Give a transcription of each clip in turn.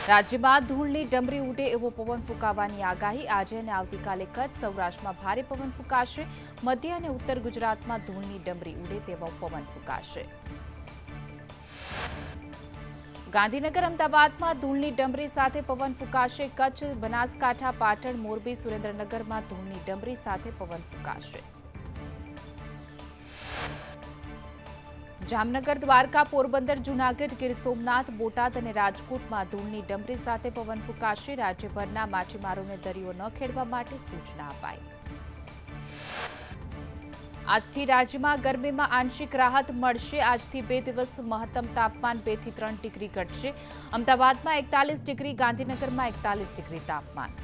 રાજ્યમાં ધૂળની ડમરી ઉડે એવો પવન ફૂંકાવાની આગાહી. આજે અને આવતીકાલે કચ્છ સૌરાષ્ટ્રમાં ભારે પવન ફૂંકાશે. મધ્ય અને ઉત્તર ગુજરાતમાં ધૂળની ડમરી ઉડે તેવો પવન ફૂંકાશે. ગાંધીનગર અમદાવાદમાં ધૂળની ડમરી સાથે પવન ફૂંકાશે. કચ્છ બનાસકાંઠા પાટણ મોરબી સુરેન્દ્રનગરમાં ધૂળની ડમરી સાથે પવન ફૂંકાશે. જામનગર દ્વારકા પોરબંદર જૂનાગઢ ગીર સોમનાથ બોટાદ અને રાજકોટમાં ધૂળની ડમરી સાથે પવન ફૂંકાશે. રાજ્યભરના માછીમારોને દરિયો ન ખેડવા માટે સૂચના અપાઈ. આજથી રાજ્યમાં ગરમીમાં આંશિક રાહત મળશે. આજથી 2 દિવસ મહત્તમ તાપમાન 2 થી 3 ડિગ્રી ઘટશે. અમદાવાદમાં 41 ડિગ્રી, ગાંધીનગરમાં 41 ડિગ્રી તાપમાન.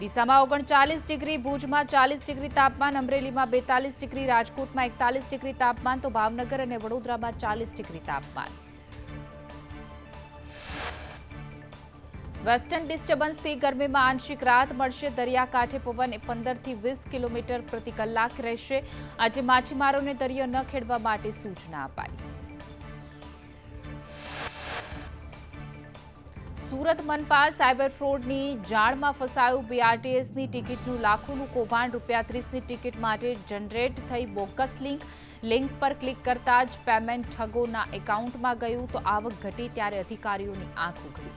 ડીસામાં 39 ડિગ્રી, ભુજમાં 40 ડિગ્રી તાપમાન, અમરેલીમાં 42 ડિગ્રી, રાજકોટમાં 41 ડિગ્રી તાપમાન તો ભાવનગર અને વડોદરામાં 40 ડિગ્રી તાપમાન. વેસ્ટર્ન ડિસ્ટર્બન્સથી ગરમીમાં આંશિક રાહત મળશે. દરિયાકાંઠે પવન 15 થી 20 કિલોમીટર પ્રતિ કલાક રહેશે. આજે માછીમારોને દરિયો ન ખેડવા માટે સૂચના અપાઈ. સુરત મનપા સાયબર ફ્રોડની જાળમાં ફસાયું. બીઆરટીએસની ટિકિટનું લાખોનું કૌભાંડ. ₹30ની ટિકિટ માટે જનરેટ થઈ બોગસ લિંક પર ક્લિક કરતા જ પેમેન્ટ ઠગોના એકાઉન્ટમાં ગયું તો આવક ઘટી ત્યારે અધિકારીઓની આંખ ઉઘડી.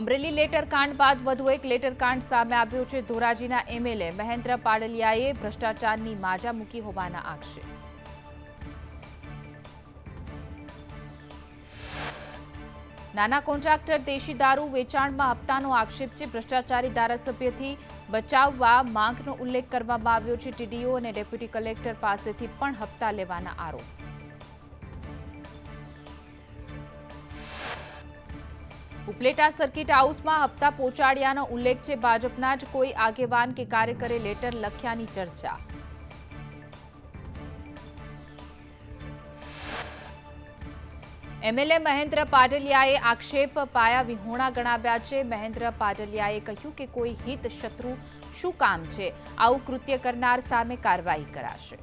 અમરેલી લેટરકાંડ બાદ વધુ એક લેટરકાંડ સામે આવ્યો છે. ધોરાજીના એમએલએ મહેન્દ્ર પાડલિયાએ ભ્રષ્ટાચારની માજા મૂકી હોવાના આક્ષેપ. નાના કોન્ટ્રાક્ટર દેશી દારૂ વેચાણમાં હપ્તાનો આક્ષેપ છે. ભ્રષ્ટાચારી ધારાસભ્યથી બચાવવા માંગનો ઉલ્લેખ કરવામાં આવ્યો છે. ટીડીઓ અને ડેપ્યુટી કલેક્ટર પાસેથી પણ હપ્તા લેવાના આરોપ. ઉપલેટા સર્કિટ હાઉસમાં હપ્તા પહોંચાડ્યાનો ઉલ્લેખ છે. ભાજપના જ કોઈ આગેવાન કે કાર્યકરે લેટર લખ્યાની ચર્ચા. એમએલએ મહેન્દ્ર પાડલિયાએ આક્ષેપ પાયા વિહોણા ગણાવ્યા છે. મહેન્દ્ર પાડલિયાએ કહ્યું કે કોઈ હિત શત્રુ શું કામ છે. આવું કૃત્ય કરનાર સામે કાર્યવાહી કરાશે.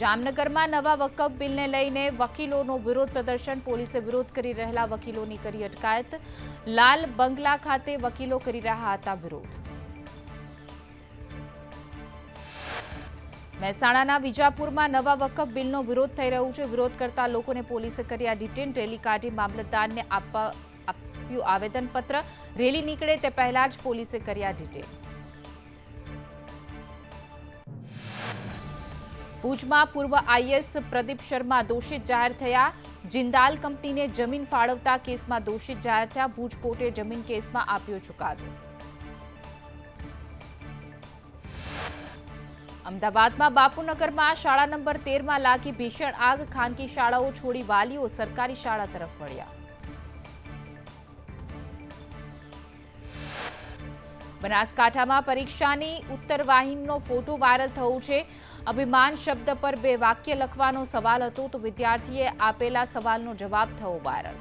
જામનગરમાં નવા વકફ બિલને લઈને વકીલોનો વિરોધ પ્રદર્શન. પોલીસે વિરોધ કરી રહેલા વકીલોની કરી અટકાયત. લાલ બંગલા ખાતે વકીલો કરી રહ્યા હતા વિરોધ. મહેસાણાના વિજાપુરમાં નવા વકફ બિલનો વિરોધ થઈ રહ્યો છે. વિરોધ કરતા લોકોને પોલીસે કર્યા ડિટેન. રેલી કાઢી મામલતદારને આપ્યું આવેદનપત્ર. રેલી નીકળે તે પહેલા જ પોલીસે કર્યા ડિટેન. ભુજમાં પૂર્વ આઈએએસ પ્રદીપ શર્મા દોષિત જાહેર થયા. જિંદાલ કંપનીને જમીન ફાળવતા કેસમાં દોષિત જાહેર થયા. ભુજ કોર્ટે જમીન કેસમાં આપ્યો ચુકાદો. અમદાવાદમાં બાપુનગરમાં શાળા નંબર 13માં લાગી ભીષણ આગ. ખાનગી શાળાઓ છોડી વાલીઓ સરકારી શાળા તરફ વળ્યા. બનાસકાંઠામાં પરીક્ષાની ઉત્તરવાહિનીનો ફોટો વાયરલ થયો છે. અભિમાન શબ્દ પર 2 વાક્ય લખવાનો સવાલ હતો તો વિદ્યાર્થીએ આપેલા સવાલનો જવાબ થયો વાયરલ.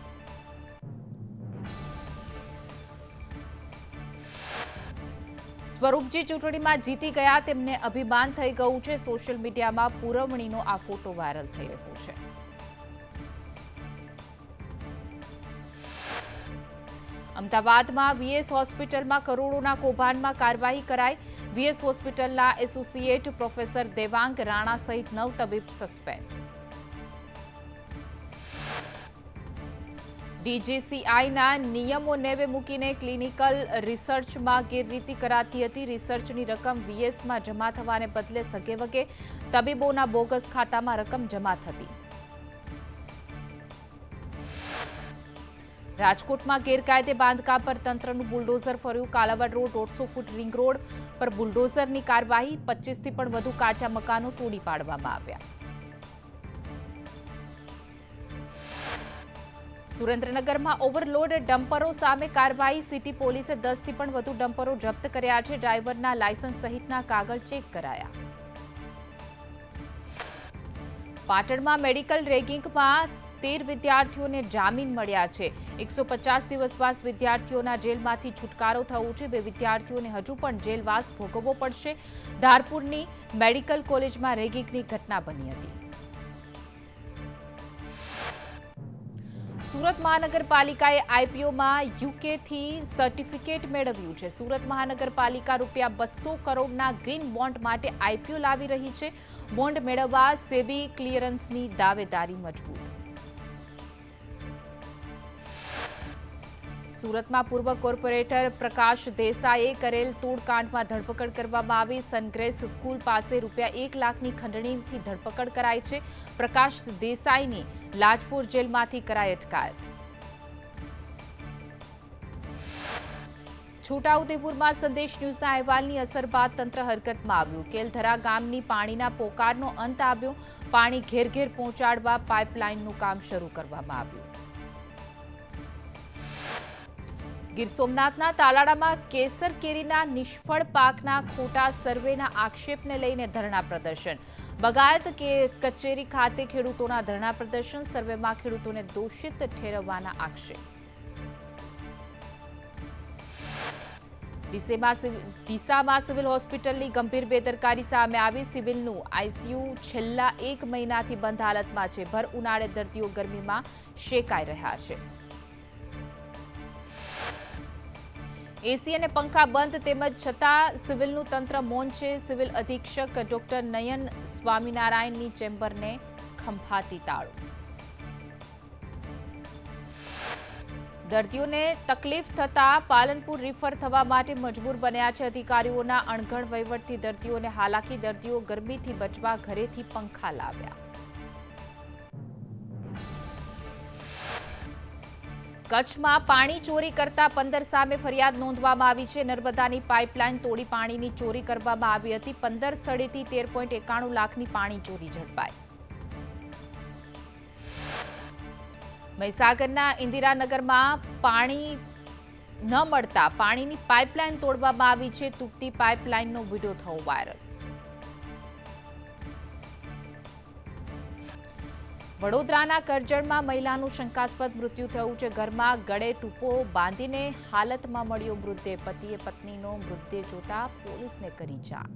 સ્વરૂપજી ચૂંટણીમાં જીતી ગયા તેમને અભિમાન થઈ ગયું છે. સોશિયલ મીડિયામાં પુરવણીનો આ ફોટો વાયરલ થઈ રહ્યો છે. અમદાવાદમાં વીએસ હોસ્પિટલમાં કરોડોના કૌભાંડમાં કાર્યવાહી કરાઈ. વીએસ હોસ્પિટલના એસોસિએટ પ્રોફેસર દેવાંગ રાણા સહિત 9 તબીબ સસ્પેન્ડ. ડીજીસીઆઈના નિયમો નેવે મૂકીને ક્લિનિકલ રિસર્ચમાં ગેરરીતિ કરાતી હતી. રિસર્ચની રકમ વીએસમાં જમા થવાને બદલે સગેવગે તબીબોના બોગસ ખાતામાં રકમ જમા થતી. રાજકોટમાં ગેરકાયદે બાંધકામ પર તંત્રનું બુલડોઝર ફર્યું. Kalawad road 150 foot ring road પર બુલડોઝરની કાર્યવાહી. 25થી પણ વધુ કાચા મકાનો તોડી પાડવામાં આવ્યા. સુરેન્દ્રનગરમાં ઓવરલોડ ડમ્પરો સામે કાર્યવાહી. સિટી પોલીસે 10 થી પણ વધુ ડમ્પરો જપ્ત કર્યા છે. ડ્રાઈવરના લાયસન્સ સહિતના કાગળ ચેક કરાયા. પાટણમાં મેડિકલ રેગિંગમાં 13 વિદ્યાર્થીઓને જામીન મળ્યા છે. 150 દિવસ બાદ વિદ્યાર્થીઓના જેલમાંથી છુટકારો થયો છે. 2 વિદ્યાર્થીઓને હજુ પણ જેલવાસ ભોગવવો પડશે. ધારપુરની મેડિકલ કોલેજમાં રેગિંગની ઘટના બની હતી. સુરત મહાનગરપાલિકાએ આઈપીઓમાં યુકેથી સર્ટિફિકેટ મેળવ્યું છે. સુરત મહાનગરપાલિકા ₹200 કરોડના ગ્રીન બોન્ડ માટે આઈપીઓ લાવી રહી છે. બોન્ડ મેળવવા સેબી ક્લિયરન્સની દાવેદારી મજબૂત. સુરતમાં પૂર્વ કોર્પોરેટર પ્રકાશ દેસાઈએ કરેલ તોડકાંડમાં ધરપકડ કરવામાં આવી. સનગ્રેસ સ્કૂલ પાસે ₹1 લાખની ખંડણીથી ધરપકડ કરાઈ છે. પ્રકાશ દેસાઈની લાજપોર જેલમાંથી કરાઈ અટકાયત. છોટાઉદેપુરમાં સંદેશ ન્યૂઝના અહેવાલની અસર બાદ તંત્ર હરકતમાં આવ્યું. કેલધરા ગામની પાણીના પોકારનો અંત આવ્યો. પાણી ઘેર ઘેર પહોંચાડવા પાઇપલાઇનનું કામ શરૂ કરવામાં આવ્યું. ગીર સોમનાથના તાલાળામાં કેસર કેરીના નિષ્ફળ પાકના ખોટા સર્વેના આક્ષેપને લઈને ધરણા પ્રદર્શન. બગાયત કચેરી ખાતે ખેડૂતોના ધરણા પ્રદર્શન. સર્વેમાં ખેડૂતોને દોષિત ઠેરવવાના આક્ષેપ. ડીસામાં સિવિલ હોસ્પિટલની ગંભીર બેદરકારી સામે આવી. સિવિલનું આઈસીયુ છેલ્લા 1 મહિનાથી બંધ હાલતમાં છે. ભર ઉનાળે દર્દીઓ ગરમીમાં શેકાઈ રહ્યા છે. એસી અને પંખા બંધ તેમજ છતાં સિવિલનું તંત્ર મૌન છે. સિવિલ અધિક્ષક ડોક્ટર નયન સ્વામિનારાયણની ચેમ્બરને ખંભાતી તાળું. દર્દીઓને તકલીફ થતા પાલનપુર રિફર થવા માટે મજબૂર બન્યા છે. અધિકારીઓના અણઘડ વહીવટથી દર્દીઓને હાલાકી. દર્દીઓ ગરમીથી બચવા ઘરેથી પંખા લાવ્યા. કચ્છમાં પાણી ચોરી કરતા 15 સામે ફરિયાદ નોંધવામાં આવી છે. નર્મદાની પાઇપલાઇન તોડી પાણીની ચોરી કરવામાં આવી હતી. 15 સ્થળેથી 13.91 લાખની પાણી ચોરી ઝડપાઈ. મહીસાગરના ઇન્દિરાનગરમાં પાણી ન મળતા પાણીની પાઇપલાઇન તોડવામાં આવી છે. તૂટતી પાઇપલાઇનનો વિડીયો થયો વાયરલ. વડોદરાના કરજણમાં મહિલાનું શંકાસ્પદ મૃત્યુ થયું છે. ઘરમાં ગળે ટૂંપો બાંધીને હાલતમાં મળ્યો મૃતદેહ. પતિએ પત્નીનો મૃતદેહ જોતા પોલીસને કરી જાણ.